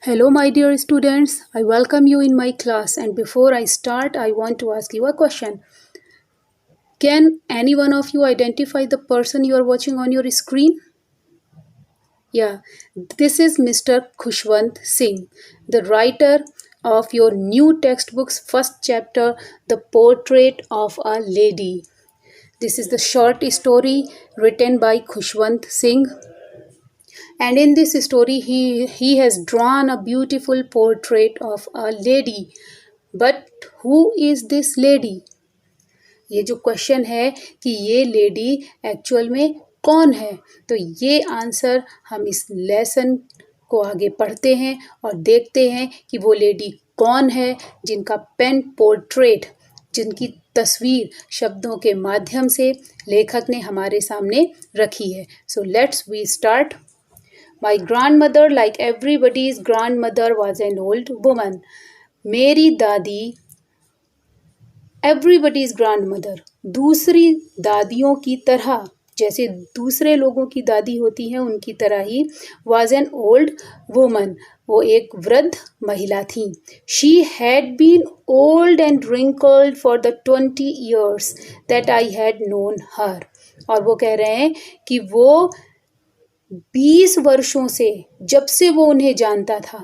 Hello, my dear students. I welcome you in my class. And before I start, I want to ask you a question. Can any one of you identify the person you are watching on your screen? Yeah, this is Mr. Khushwant Singh, the writer of your new textbook's first chapter, The Portrait of a Lady. This is the short story written by Khushwant Singh. And in this story, he has drawn a beautiful portrait of a lady. But who is this lady? ये जो question है कि ये lady actual में कौन है, तो ये आंसर हम इस लेसन को आगे पढ़ते हैं और देखते हैं कि वो लेडी कौन है जिनका पेन पोर्ट्रेट, जिनकी तस्वीर शब्दों के माध्यम से लेखक ने हमारे सामने रखी है. So let's we start. My grandmother, like everybody's grandmother, was an old woman. मेरी दादी everybody's grandmother, दूसरी दादियों की तरह, जैसे दूसरे लोगों की दादी होती हैं उनकी तरह ही, was an old woman, वो एक वृद्ध महिला थी. She had been old and wrinkled for the 20 years that I had known her. और वो कह रहे हैं कि वो 20 वर्षों से, जब से वो उन्हें जानता था,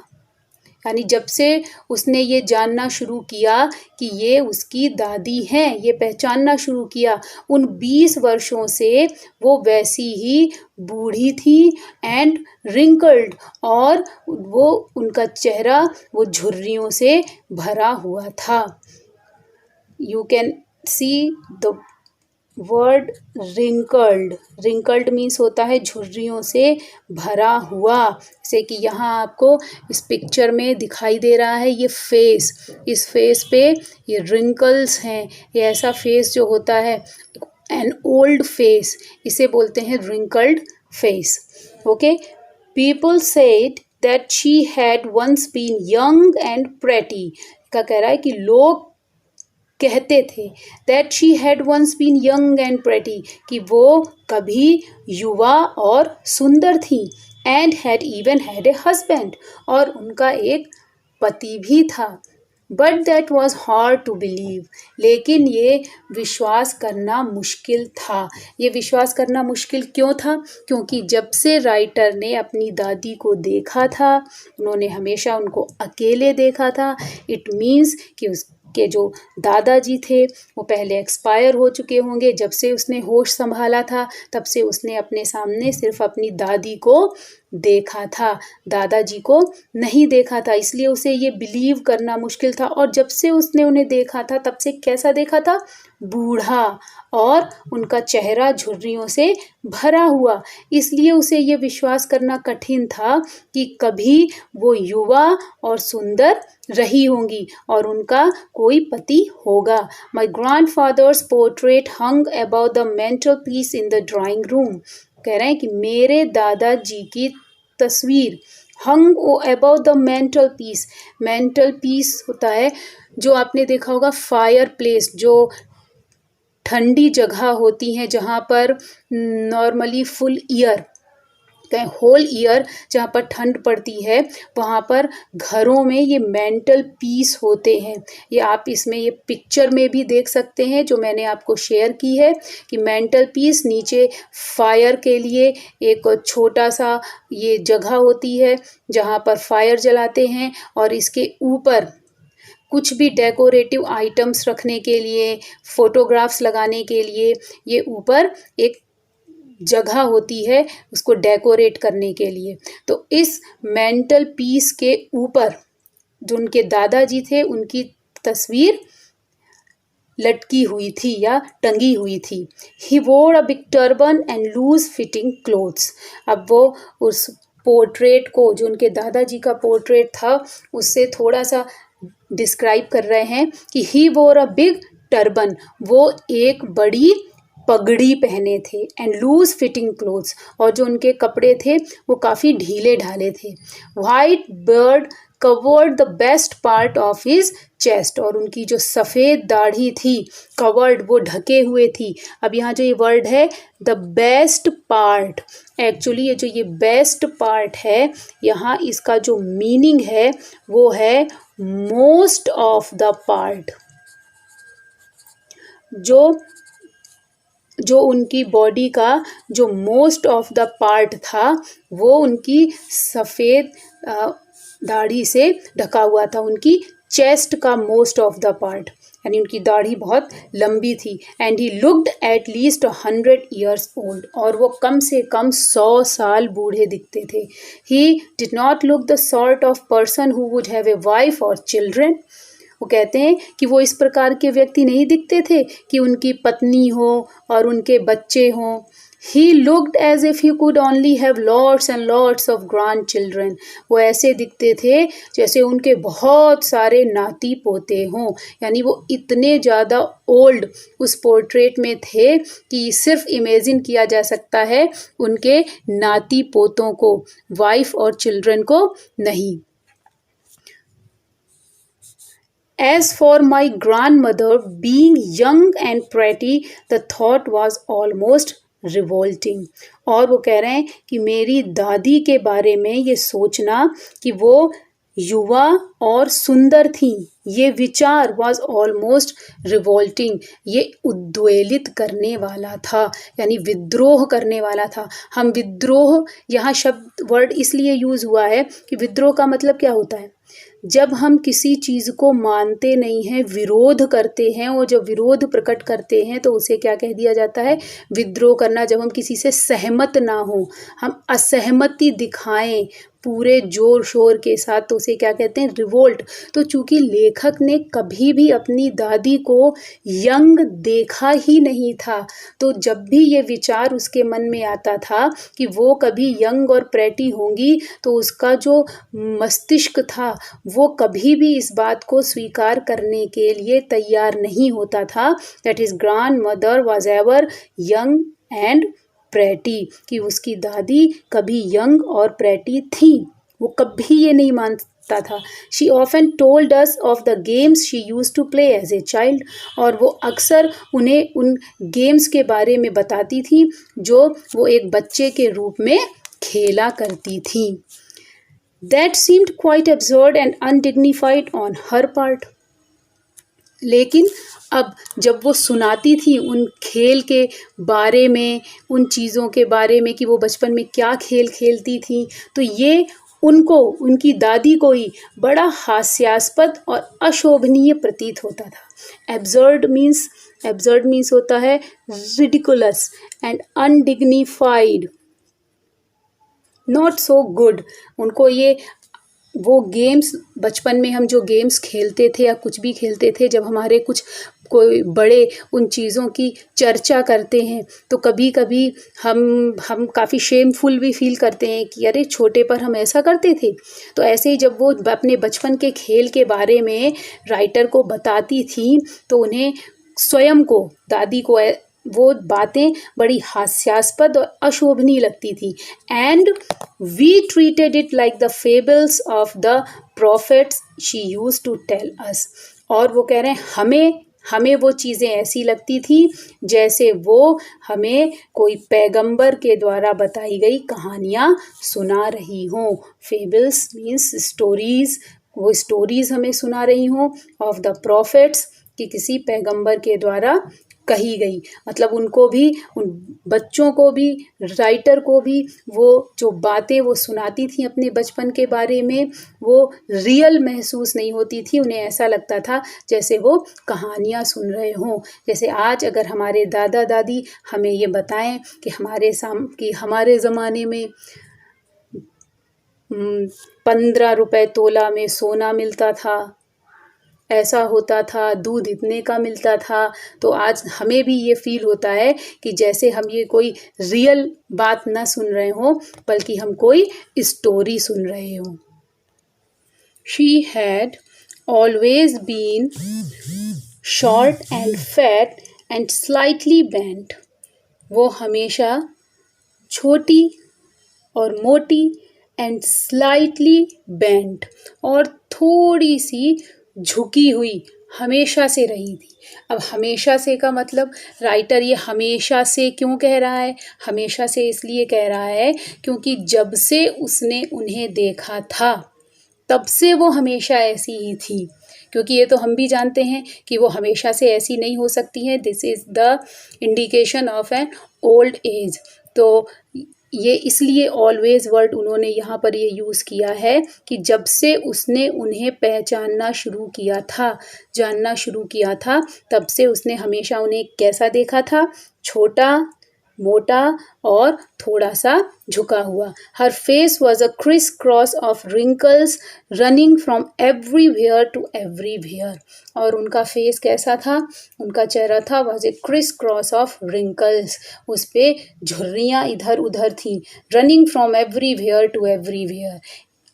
यानी जब से उसने ये जानना शुरू किया कि ये उसकी दादी हैं, ये पहचानना शुरू किया, उन 20 वर्षों से वो वैसी ही बूढ़ी थी एंड रिंकल्ड, और वो उनका चेहरा वो झुर्रियों से भरा हुआ था. You can see the word wrinkled means होता है झुर्रियों से भरा हुआ. जैसे कि यहाँ आपको इस पिक्चर में दिखाई दे रहा है ये फेस, इस फेस पे ये रिंकल्स हैं. ये ऐसा फेस जो होता है एन ओल्ड फेस, इसे बोलते हैं wrinkled face. Okay, people said that she had once been young and pretty. का कह रहा है कि लोग कहते थे that she had once been young and pretty, कि वो कभी युवा और सुंदर थी. And had even had a husband, और उनका एक पति भी था. But that was hard to believe, लेकिन ये विश्वास करना मुश्किल था. ये विश्वास करना मुश्किल क्यों था? क्योंकि जब से राइटर ने अपनी दादी को देखा था, उन्होंने हमेशा उनको अकेले देखा था. इट मीन्स कि के जो दादाजी थे वो पहले एक्सपायर हो चुके होंगे. जब से उसने होश संभाला था तब से उसने अपने सामने सिर्फ अपनी दादी को देखा था, दादाजी को नहीं देखा था. इसलिए उसे ये बिलीव करना मुश्किल था. और जब से उसने उन्हें देखा था तब से कैसा देखा था? बूढ़ा, और उनका चेहरा झुर्रियों से भरा हुआ. इसलिए उसे ये विश्वास करना कठिन था कि कभी वो युवा और सुंदर रही होंगी और उनका कोई पति होगा. My grandfather's portrait hung about the mantelpiece in the drawing room. कह रहे हैं कि मेरे दादाजी की तस्वीर hung about the mantelpiece. Mantelpiece होता है जो आपने देखा होगा फायर प्लेस, जो ठंडी जगह होती हैं जहाँ पर normally full year, whole year जहाँ पर ठंड पड़ती है, वहाँ पर घरों में ये मेंटल पीस होते हैं. ये आप इसमें ये पिक्चर में भी देख सकते हैं जो मैंने आपको शेयर की है कि मेंटल पीस नीचे फायर के लिए एक छोटा सा ये जगह होती है जहाँ पर फायर जलाते हैं, और इसके ऊपर कुछ भी डेकोरेटिव आइटम्स रखने के लिए, फोटोग्राफ्स लगाने के लिए ये ऊपर एक जगह होती है उसको डेकोरेट करने के लिए. तो इस मेंटल पीस के ऊपर जो उनके दादाजी थे उनकी तस्वीर लटकी हुई थी या टंगी हुई थी. He wore a big turban and loose fitting clothes. अब वो उस पोर्ट्रेट को, जो उनके दादाजी का पोर्ट्रेट था, उससे थोड़ा सा डिस्क्राइब कर रहे हैं कि ही वोर अ बिग टर्बन, वो एक बड़ी पगड़ी पहने थे. एंड लूज फिटिंग क्लोथ्स, और जो उनके कपड़े थे वो काफ़ी ढीले ढाले थे. White bird covered the best part of his chest, और उनकी जो सफ़ेद दाढ़ी थी, कवर्ड वो ढके हुए थी। अब यहाँ जो ये वर्ड है द बेस्ट पार्ट, एक्चुअली ये जो ये बेस्ट पार्ट है, यहाँ इसका जो मीनिंग है वो है मोस्ट ऑफ द पार्ट। जो उनकी बॉडी का जो मोस्ट ऑफ द पार्ट था वो उनकी सफ़ेद दाढ़ी से ढका हुआ था, उनकी चेस्ट का मोस्ट ऑफ द पार्ट, यानी उनकी दाढ़ी बहुत लंबी थी। And he looked at least 100 years old, और वो कम से कम 100 साल बूढ़े दिखते थे। He did not look the sort of person who would have a wife और चिल्ड्रन। वो कहते हैं कि वो इस प्रकार के व्यक्ति नहीं दिखते थे कि उनकी पत्नी हो और उनके बच्चे हों। He looked as if he could only have lots and lots of grandchildren. वो ऐसे दिखते थे जैसे उनके बहुत सारे नाती पोते हों, यानी वो इतने ज़्यादा ओल्ड उस पोर्ट्रेट में थे कि सिर्फ इमेजिन किया जा सकता है उनके नाती पोतों को, वाइफ और चिल्ड्रन को नहीं। As for my grandmother, being young and pretty, the thought was almost revolting. और वो कह रहे हैं कि मेरी दादी के बारे में ये सोचना कि वो युवा और सुंदर थी, ये विचार was almost revolting, ये उद्वेलित करने वाला था, यानी विद्रोह करने वाला था। हम विद्रोह, यहाँ शब्द वर्ड इसलिए यूज़ हुआ है कि विद्रोह का मतलब क्या होता है, जब हम किसी चीज़ को मानते नहीं हैं, विरोध करते हैं, और जब विरोध प्रकट करते हैं तो उसे क्या कह दिया जाता है, विद्रोह करना। जब हम किसी से सहमत ना हो, हम असहमति दिखाएं पूरे जोर शोर के साथ, तो उसे क्या कहते हैं, रिवोल्ट। तो चूंकि लेखक ने कभी भी अपनी दादी को यंग देखा ही नहीं था, तो जब भी ये विचार उसके मन में आता था कि वो कभी यंग और प्रेटी होंगी, तो उसका जो मस्तिष्क था वो कभी भी इस बात को स्वीकार करने के लिए तैयार नहीं होता था that is grand mother was ever young and pretty, कि उसकी दादी कभी यंग और प्रेटी थी। वो कभी ये नहीं मानता था। She often told us of the games she use to play as a child, और वो अक्सर उन्हें उन गेम्स के बारे में बताती थी जो वो एक बच्चे के रूप में खेला करती थी। That seemed quite absurd and undignified on her part. लेकिन अब जब वो सुनाती थी उन खेल के बारे में, उन चीज़ों के बारे में कि वो बचपन में क्या खेल खेलती थी, तो ये उनको, उनकी दादी को ही बड़ा हास्यास्पद और अशोभनीय प्रतीत होता था। एब्सर्ड मीन्स होता है ridiculous and undignified, not so good. उनको ये वो गेम्स, बचपन में हम जो गेम्स खेलते थे या कुछ भी खेलते थे, जब हमारे कुछ कोई बड़े उन चीज़ों की चर्चा करते हैं तो कभी कभी हम काफ़ी शेमफुल भी फील करते हैं कि अरे छोटे पर हम ऐसा करते थे। तो ऐसे ही जब वो अपने बचपन के खेल के बारे में राइटर को बताती थी तो उन्हें स्वयं को, दादी को, वो बातें बड़ी हास्यास्पद और अशोभनीय लगती थी। And we treated it like the fables of the prophets she use to tell us, और वो कह रहे हैं हमें वो चीज़ें ऐसी लगती थी जैसे वो हमें कोई पैगंबर के द्वारा बताई गई कहानियाँ सुना रही हों। फेबल्स मीन्स स्टोरीज़, वो स्टोरीज़ हमें सुना रही हों ऑफ द प्रॉफिट्स, कि किसी पैगंबर के द्वारा कही गई। मतलब उनको भी, उन बच्चों को भी, राइटर को भी वो जो बातें वो सुनाती थी अपने बचपन के बारे में, वो रियल महसूस नहीं होती थी। उन्हें ऐसा लगता था जैसे वो कहानियाँ सुन रहे हों। जैसे आज अगर हमारे दादा दादी हमें ये बताएं कि हमारे ज़माने में 15 रुपए तोला में सोना मिलता था, ऐसा होता था, दूध इतने का मिलता था, तो आज हमें भी ये फील होता है कि जैसे हम ये कोई रियल बात ना सुन रहे हों, बल्कि हम कोई स्टोरी सुन रहे हों। She had always been short and fat and slightly bent. वो हमेशा छोटी और मोटी एंड स्लाइटली बेंट, और थोड़ी सी झुकी हुई हमेशा से रही थी। अब हमेशा से का मतलब राइटर ये हमेशा से क्यों कह रहा है? हमेशा से इसलिए कह रहा है क्योंकि जब से उसने उन्हें देखा था तब से वो हमेशा ऐसी ही थी। क्योंकि ये तो हम भी जानते हैं कि वो हमेशा से ऐसी नहीं हो सकती हैं। This is the indication of an old age. तो ये इसलिए ऑलवेज वर्ड उन्होंने यहाँ पर ये यूज़ किया है कि जब से उसने उन्हें पहचानना शुरू किया था, जानना शुरू किया था, तब से उसने हमेशा उन्हें कैसा देखा था? छोटा, मोटा और थोड़ा सा झुका हुआ। Her face was a criss cross of wrinkles running from everywhere to everywhere. और उनका फेस कैसा था? उनका चेहरा था was a criss cross of wrinkles, उस पे झुर्रियाँ इधर उधर थी। Running from everywhere to everywhere,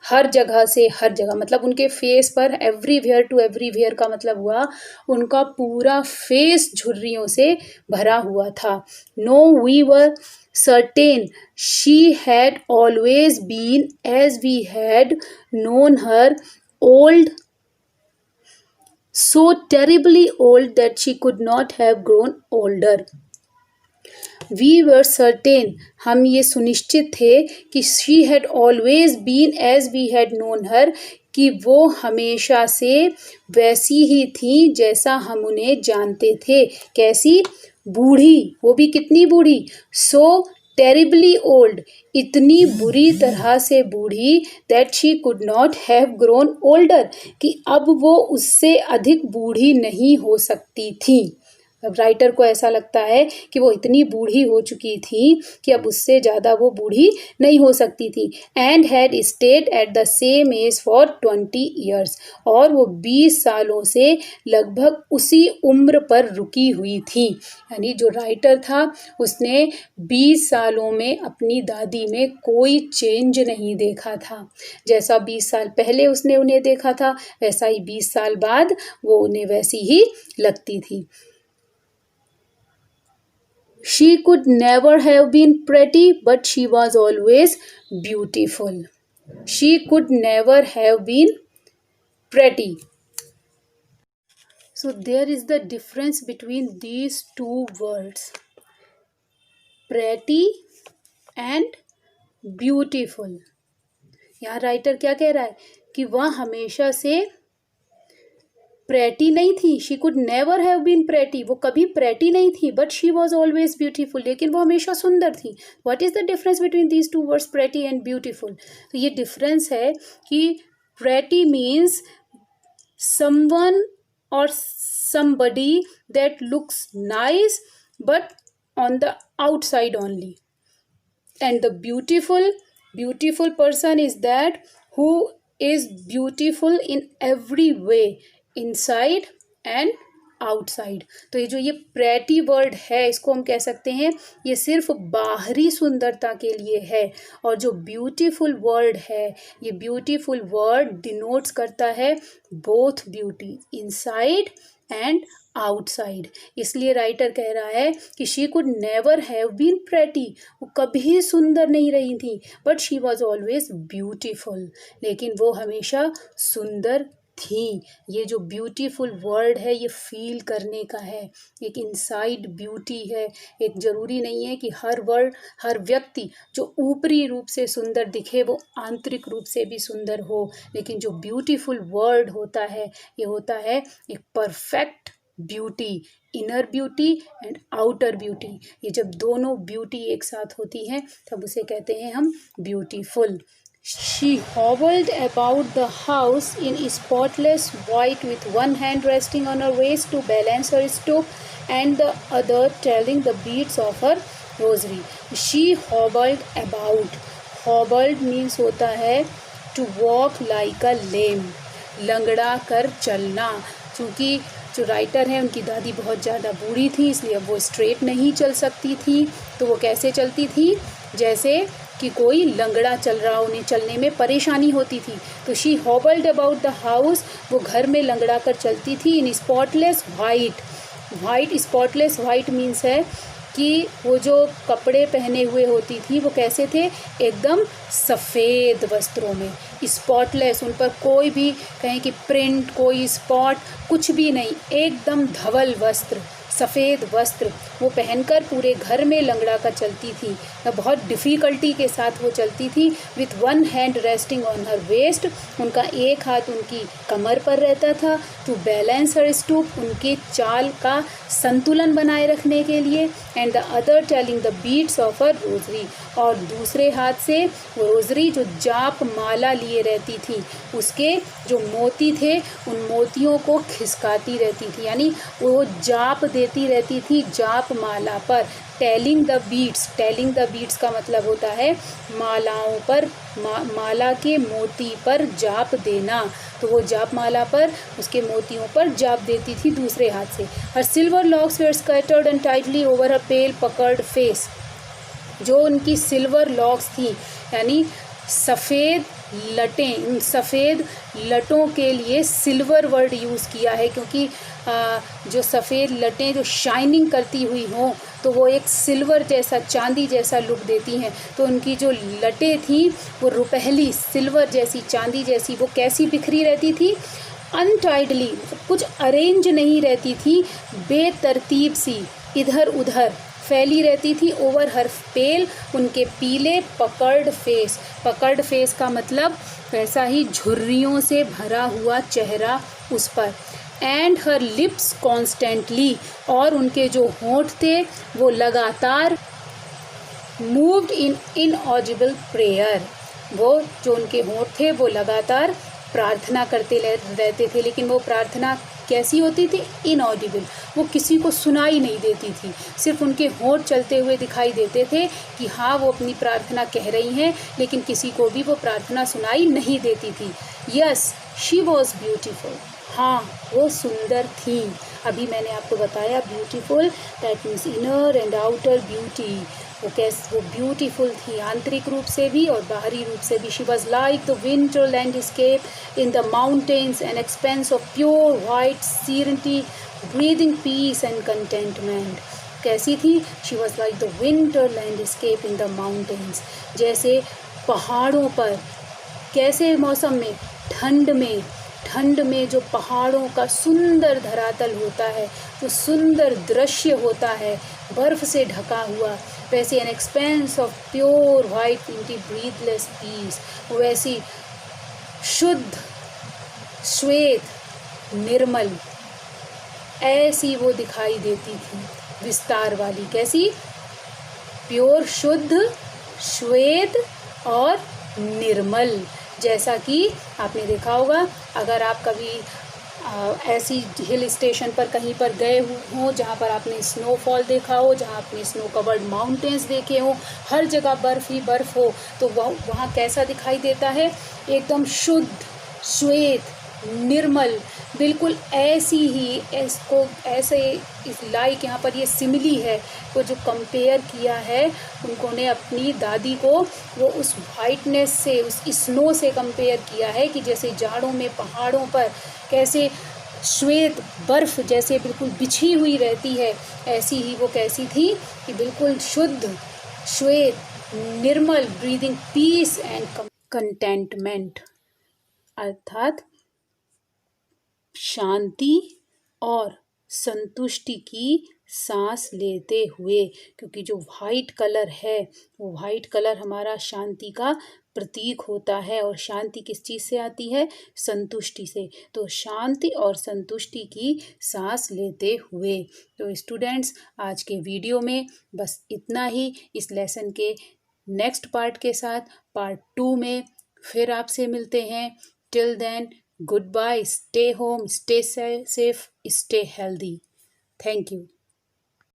हर जगह से हर जगह, मतलब उनके फेस पर एवरीवेयर टू एवरीवेयर का मतलब हुआ उनका पूरा फेस झुर्रियों से भरा हुआ था। No we were certain she had always been as we had known her, old, so terribly old that she could not have grown older. We were certain, हम ये सुनिश्चित थे कि she had always been as we had known her, कि वो हमेशा से वैसी ही थी जैसा हम उन्हें जानते थे। कैसी? बूढ़ी, वो भी कितनी बूढ़ी? So terribly old, इतनी बुरी तरह से बूढ़ी, that she could not have grown older, कि अब वो उससे अधिक बूढ़ी नहीं हो सकती थी। अब राइटर को ऐसा लगता है कि वो इतनी बूढ़ी हो चुकी थी कि अब उससे ज़्यादा वो बूढ़ी नहीं हो सकती थी। And had stayed at the same age for 20 years, और वो 20 सालों से लगभग उसी उम्र पर रुकी हुई थी। यानी जो राइटर था उसने 20 सालों में अपनी दादी में कोई चेंज नहीं देखा था। जैसा 20 साल पहले उसने उन्हें देखा था वैसा ही 20 साल बाद वो उन्हें वैसी ही लगती थी। She could never have been pretty, but she was always beautiful. She could never have been pretty. So there is the difference between these two words, pretty and beautiful. यहाँ राइटर क्या कह रहा है कि वह हमेशा से प्रेटी नहीं थी। She could never have been pretty, वो कभी प्रेटी नहीं थी, but she was always beautiful, लेकिन वो हमेशा सुंदर थी। What is the difference between these two words, pretty and beautiful? तो ये डिफरेंस है कि प्रेटी मीन्स समवन और somebody that looks nice but on the outside only, and the beautiful person is that who is beautiful in every way, inside and outside. तो ये जो ये pretty word है इसको हम कह सकते हैं ये सिर्फ बाहरी सुंदरता के लिए है, और जो ब्यूटीफुल वर्ड है ये ब्यूटीफुल वर्ड डिनोट्स करता है both beauty, inside and outside. इसलिए राइटर कह रहा है कि she could never have been pretty, वो कभी सुंदर नहीं रही थी, but she was always beautiful, लेकिन वो हमेशा सुंदर थी। ये जो ब्यूटीफुल वर्ड है ये फील करने का है, एक इनसाइड ब्यूटी है। एक ज़रूरी नहीं है कि हर व्यक्ति जो ऊपरी रूप से सुंदर दिखे वो आंतरिक रूप से भी सुंदर हो, लेकिन जो ब्यूटीफुल वर्ड होता है ये होता है एक perfect beauty, inner beauty and outer beauty. ये जब दोनों ब्यूटी एक साथ होती हैं तब उसे कहते हैं हम beautiful. She hobbled about the house in spotless white with one hand resting on her waist to balance her stoop and the other telling the beats of her rosary. She hobbled about. Hobbled means होता है to walk like a lame, लंगड़ा कर चलना। क्योंकि जो writer है उनकी दादी बहुत ज़्यादा बूढ़ी थी इसलिए अब वो स्ट्रेट नहीं चल सकती थी, तो वो कैसे चलती थी? जैसे कि कोई लंगड़ा चल रहा, उन्हें चलने में परेशानी होती थी। तो she hobbled about the house, वो घर में लंगड़ा कर चलती थी। In spotless white, white spotless white means है कि वो जो कपड़े पहने हुए होती थी वो कैसे थे, एकदम सफ़ेद वस्त्रों में, स्पॉटलेस, उन पर कोई भी कहें कि प्रिंट, कोई स्पॉट, कुछ भी नहीं, एकदम धवल वस्त्र, सफ़ेद वस्त्र वो पहनकर पूरे घर में लंगड़ा कर चलती थी। बहुत डिफ़िकल्टी के साथ वो चलती थी। With one hand resting on her waist, उनका एक हाथ उनकी कमर पर रहता था। टू बैलेंस हर स्टूप, उनके चाल का संतुलन बनाए रखने के लिए। And the other telling the beads of her rosary, और दूसरे हाथ से वो रोजरी जो जाप माला लिए रहती थी, उसके जो मोती थे उन मोतियों को खिसकाती रहती थी, यानी वो जाप देती रहती थी जाप माला पर। टेलिंग द बीट्स का मतलब होता है मालाओं पर, माला के मोती पर जाप देना। तो वो जाप माला पर, उसके मोतियों पर जाप देती थी दूसरे हाथ से। Her silver locks were scattered and tightly over her pale puckered face, जो उनकी सिल्वर लॉक्स थी, यानी सफ़ेद लटें, उन सफ़ेद लटों के लिए सिल्वर वर्ड यूज़ किया है, क्योंकि जो सफ़ेद लटें जो शाइनिंग करती हुई हों तो वो एक सिल्वर जैसा, चांदी जैसा लुक देती हैं। तो उनकी जो लटें थी वो रुपहली, सिल्वर जैसी, चांदी जैसी, वो कैसी बिखरी रहती थी, अनटाइडली, कुछ अरेंज नहीं रहती थी, बेतरतीब सी, इधर उधर फैली रहती थी। ओवर हर पेल, उनके पीले पकर्ड फेस का मतलब वैसा ही झुर्रियों से भरा हुआ चेहरा उस पर। एंड हर लिप्स कॉन्स्टेंटली, और उनके जो होंठ थे वो लगातार मूव्ड इन इनऑडिबल प्रेयर, वो जो उनके होंठ थे वो लगातार प्रार्थना करते रहते थे, लेकिन वो प्रार्थना कैसी होती थी, इनऑडिबल, वो किसी को सुनाई नहीं देती थी, सिर्फ उनके होंठ चलते हुए दिखाई देते थे कि हाँ वो अपनी प्रार्थना कह रही हैं, लेकिन किसी को भी वो प्रार्थना सुनाई नहीं देती थी। यस, शी वॉज ब्यूटीफुल, हाँ वो सुंदर थी। अभी मैंने आपको बताया beautiful that means inner and outer beauty, वो ब्यूटीफुल थी आंतरिक रूप से भी और बाहरी रूप से भी। She was like the winter landscape in the mountains, an expanse of pure white serenity, breathing peace and contentment. कैसी थी, she was like the winter landscape in the mountains, जैसे पहाड़ों पर, कैसे मौसम में, ठंड में जो पहाड़ों का सुंदर धरातल होता है, जो सुंदर दृश्य होता है बर्फ़ से ढका हुआ, वैसे an expanse of pure white इंटी ब्रीथलेस पीस, वैसी शुद्ध, श्वेत, निर्मल, ऐसी वो दिखाई देती थी, विस्तार वाली। कैसी, प्योर, शुद्ध, श्वेत और निर्मल। जैसा कि आपने देखा होगा, अगर आप कभी ऐसी हिल स्टेशन पर कहीं पर गए हों जहाँ पर आपने स्नोफॉल देखा हो, जहाँ आपने स्नो कवर्ड माउंटेन्स देखे हों, हर जगह बर्फ़ ही बर्फ़ हो, तो वहाँ कैसा दिखाई देता है, एकदम शुद्ध, श्वेत, निर्मल, बिल्कुल ऐसी ही, इसको ऐसे इस लाइक यहाँ पर ये सिमिली है, वो जो कंपेयर किया है उनको ने अपनी दादी को, वो उस वाइटनेस से, उस स्नो से कंपेयर किया है कि जैसे जाड़ों में पहाड़ों पर कैसे श्वेत बर्फ़ जैसे बिल्कुल बिछी हुई रहती है, ऐसी ही वो कैसी थी कि बिल्कुल शुद्ध, श्वेत, निर्मल, ब्रीदिंग पीस एंड कंटेंटमेंट, अर्थात शांति और संतुष्टि की सांस लेते हुए। क्योंकि जो वाइट कलर है, वो वाइट कलर हमारा शांति का प्रतीक होता है, और शांति किस चीज़ से आती है, संतुष्टि से। तो शांति और संतुष्टि की सांस लेते हुए। तो स्टूडेंट्स, आज के वीडियो में बस इतना ही। इस लेसन के नेक्स्ट पार्ट के साथ, पार्ट 2 में फिर आपसे मिलते हैं। Till then, goodbye, stay home, stay safe, stay healthy. Thank you.